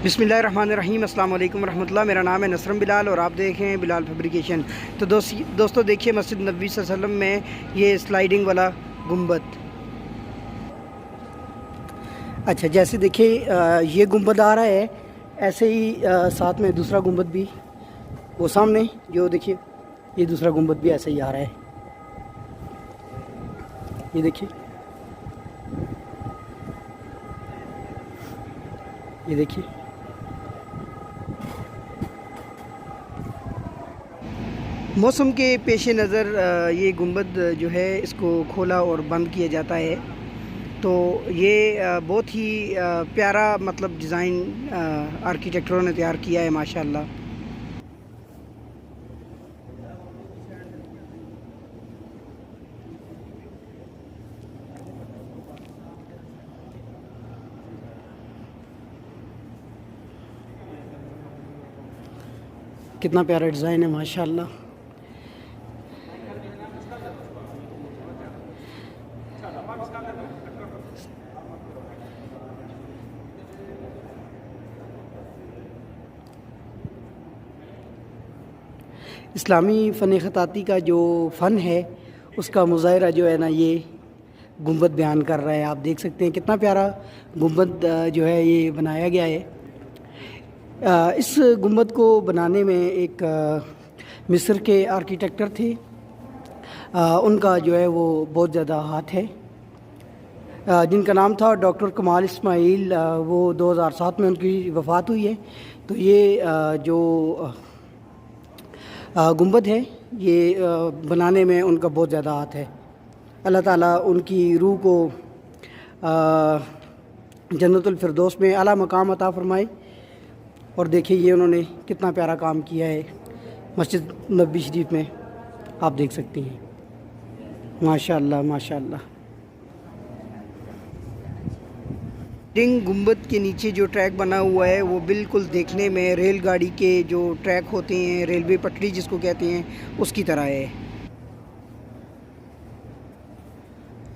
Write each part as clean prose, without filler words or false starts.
बिस्मिल्लाहिर्रहमानिर्रहीम। अस्सलाम वालेकुम रहमतुल्लाह। मेरा नाम है नसरम बिलाल और आप देख रहे हैं बिलाल फैब्रिकेशन। तो दोस्तों देखिए मस्जिद नबवी सल्लल्लाहु अलैहि वसल्लम में ये स्लाइडिंग वाला गुंबद। अच्छा, जैसे देखिए ये गुंबद आ रहा है, ऐसे ही साथ में दूसरा गुंबद भी वो सामने जो देखिए, ये दूसरा गुंबद भी ऐसे ही आ रहा है। ये देखिए, ये देखिए। मौसम के पेश नज़र ये गुंबद जो है इसको खोला और बंद किया जाता है। तो ये बहुत ही प्यारा मतलब डिज़ाइन आर्किटेक्टरों ने तैयार किया है माशाल्लाह। कितना प्यारा डिज़ाइन है माशाल्लाह। इस्लामी फ़न ख़ताती का जो फ़न है उसका मुज़ाहिरा जो है ना, ये गुंबद बयान कर रहा है। आप देख सकते हैं कितना प्यारा गुंबद जो है ये बनाया गया है। इस गुंबद को बनाने में एक मिस्र के आर्किटेक्टर थे, उनका जो है वो बहुत ज़्यादा हाथ है, जिनका नाम था डॉक्टर कमाल इस्माइल। वो 2007 में उनकी वफ़ात हुई है। तो ये जो गुंबद है ये बनाने में उनका बहुत ज़्यादा हाथ है। अल्लाह ताला उनकी रूह को जन्नतुल फिरदौस में आला मकाम अता फरमाए। और देखिए ये उन्होंने कितना प्यारा काम किया है मस्जिद नबवी शरीफ में, आप देख सकती हैं माशाअल्लाह माशाअल्लाह। रिंग गुंबद के नीचे जो ट्रैक बना हुआ है वो बिल्कुल देखने में रेलगाड़ी के जो ट्रैक होते हैं, रेलवे पटरी जिसको कहते हैं, उसकी तरह है।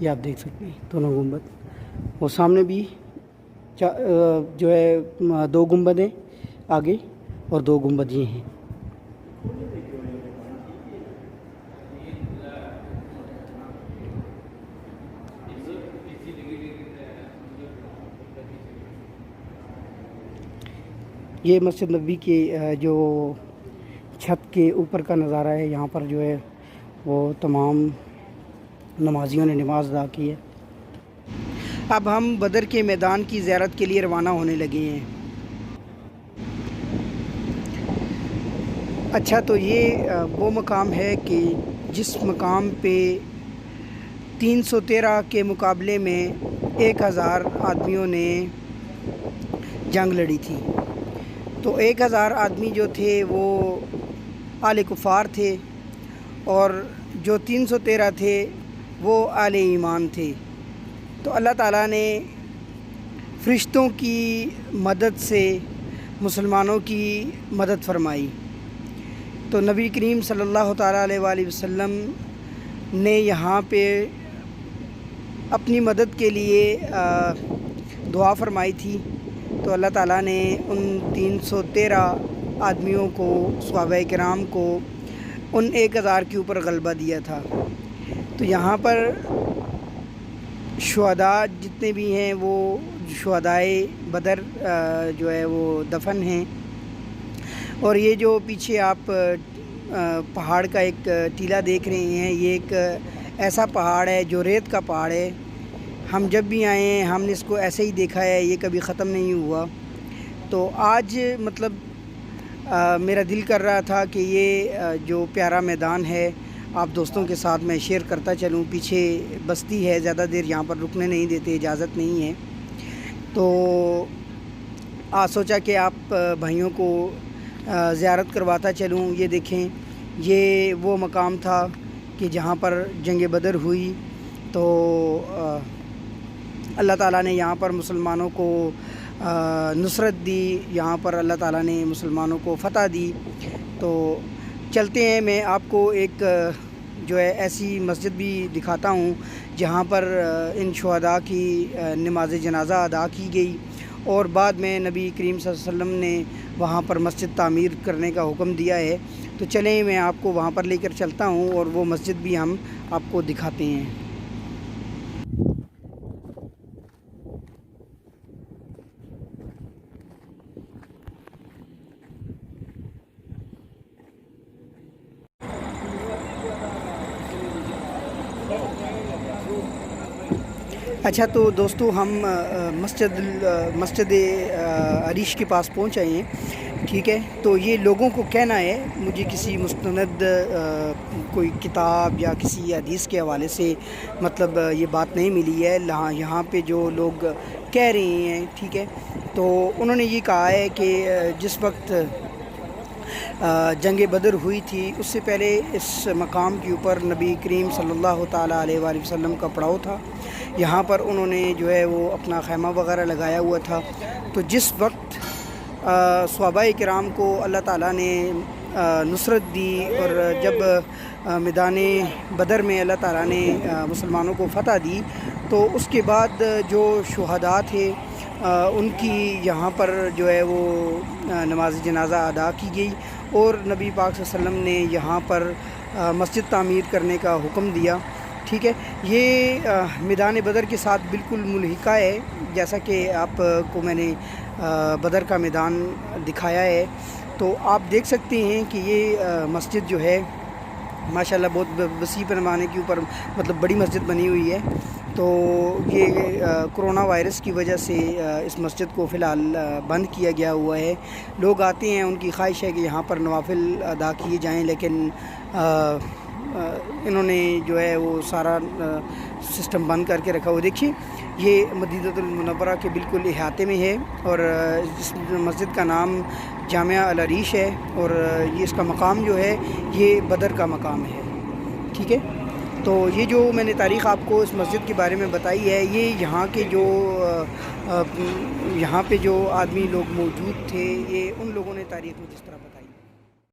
ये आप देख सकते हैं दोनों गुंबद। और सामने भी जो है 2 गुंबद हैं आगे, और 2 गुंबद ये हैं। ये मस्जिद नबवी के जो छत के ऊपर का नज़ारा है। यहाँ पर जो है वो तमाम नमाजियों ने नमाज अदा की है। अब हम बदर के मैदान की ज़ियारत के लिए रवाना होने लगे हैं। अच्छा, तो ये वो मकाम है कि जिस मकाम पे 313 के मुकाबले में 1000 आदमियों ने जंग लड़ी थी। तो 1000 आदमी जो थे वो आले कुफ़ार थे, और जो 313 थे वो आले ईमान थे। तो अल्लाह ताला ने फ़रिश्तों की मदद से मुसलमानों की मदद फरमाई। तो नबी करीम सल्लल्लाहु ताला अलैहि वसल्लम ने यहाँ पे अपनी मदद के लिए दुआ फरमाई थी। तो अल्लाह ताला ने उन 313 आदमियों को, सहाबा किराम को, उन 1000 के ऊपर गलबा दिया था। तो यहाँ पर शुहदा जितने भी हैं वो शुहदाए बदर जो है वो दफन हैं। और ये जो पीछे आप पहाड़ का एक टीला देख रहे हैं, ये एक ऐसा पहाड़ है जो रेत का पहाड़ है। हम जब भी आए हैं हमने इसको ऐसे ही देखा है, ये कभी ख़त्म नहीं हुआ। तो आज मतलब मेरा दिल कर रहा था कि ये जो प्यारा मैदान है आप दोस्तों के साथ मैं शेयर करता चलूँ। पीछे बस्ती है, ज़्यादा देर यहाँ पर रुकने नहीं देते, इजाज़त नहीं है। तो सोचा कि आप भाइयों को ज़ियारत करवाता चलूँ। ये देखें, ये वो मकाम था कि जहाँ पर जंग बदर हुई। तो अल्लाह ताला ने यहाँ पर मुसलमानों को नुसरत दी, यहाँ पर अल्लाह ताला ने मुसलमानों को फ़तह दी। तो चलते हैं, मैं आपको एक जो है ऐसी मस्जिद भी दिखाता हूँ जहाँ पर इन शुहदा की नमाज जनाज़ा अदा की गई। اور بعد میں نبی کریم صلی اللہ علیہ وسلم نے وہاں پر مسجد تعمیر کرنے کا حکم دیا ہے۔ تو چلیں میں آپ کو وہاں پر لے کر چلتا ہوں اور وہ مسجد بھی ہم آپ کو دکھاتے ہیں۔ اچھا تو دوستو ہم مسجد عریش کے پاس پہنچ آئے ہیں، ٹھیک ہے۔ تو یہ لوگوں کو کہنا ہے، مجھے کسی مستند کوئی کتاب یا کسی حدیث کے حوالے سے مطلب یہ بات نہیں ملی ہے، یہاں پہ جو لوگ کہہ رہے ہیں، ٹھیک ہے، تو انہوں نے یہ کہا ہے کہ جس وقت جنگ بدر ہوئی تھی اس سے پہلے اس مقام کے اوپر نبی کریم صلی اللہ تعالیٰ علیہ وآلہ وسلم کا پڑاؤ تھا۔ یہاں پر انہوں نے جو ہے وہ اپنا خیمہ وغیرہ لگایا ہوا تھا۔ تو جس وقت صحابہ کرام کو اللہ تعالیٰ نے نصرت دی اور جب میدان بدر میں اللہ تعالیٰ نے مسلمانوں کو فتح دی، تو اس کے بعد جو شہداء تھے ان کی یہاں پر جو ہے وہ نماز جنازہ ادا کی گئی، اور نبی پاک صلی اللہ علیہ وسلم نے یہاں پر مسجد تعمیر کرنے کا حکم دیا، ٹھیک ہے۔ یہ میدان بدر کے ساتھ بالکل ملحقہ ہے، جیسا کہ آپ کو میں نے بدر کا میدان دکھایا ہے۔ تو آپ دیکھ سکتے ہیں کہ یہ مسجد جو ہے ماشاءاللہ بہت وسیع پیمانے کے اوپر مطلب بڑی مسجد بنی ہوئی ہے۔ تو یہ کرونا وائرس کی وجہ سے اس مسجد کو فی الحال بند کیا گیا ہوا ہے۔ لوگ آتے ہیں، ان کی خواہش ہے کہ یہاں پر نوافل ادا کیے جائیں، لیکن انہوں نے جو ہے وہ سارا سسٹم بند کر کے رکھا ہوا۔ دیکھیے یہ مدینہ المنورہ کے بالکل احاطے میں ہے، اور اس مسجد کا نام جامعہ العریش ہے، اور یہ اس کا مقام جو ہے یہ بدر کا مقام ہے، ٹھیک ہے۔ تو یہ جو میں نے تاریخ آپ کو اس مسجد کے بارے میں بتائی ہے، یہ یہاں کے جو یہاں پہ جو آدمی لوگ موجود تھے، یہ ان لوگوں نے تاریخ میں جس طرح بتائی۔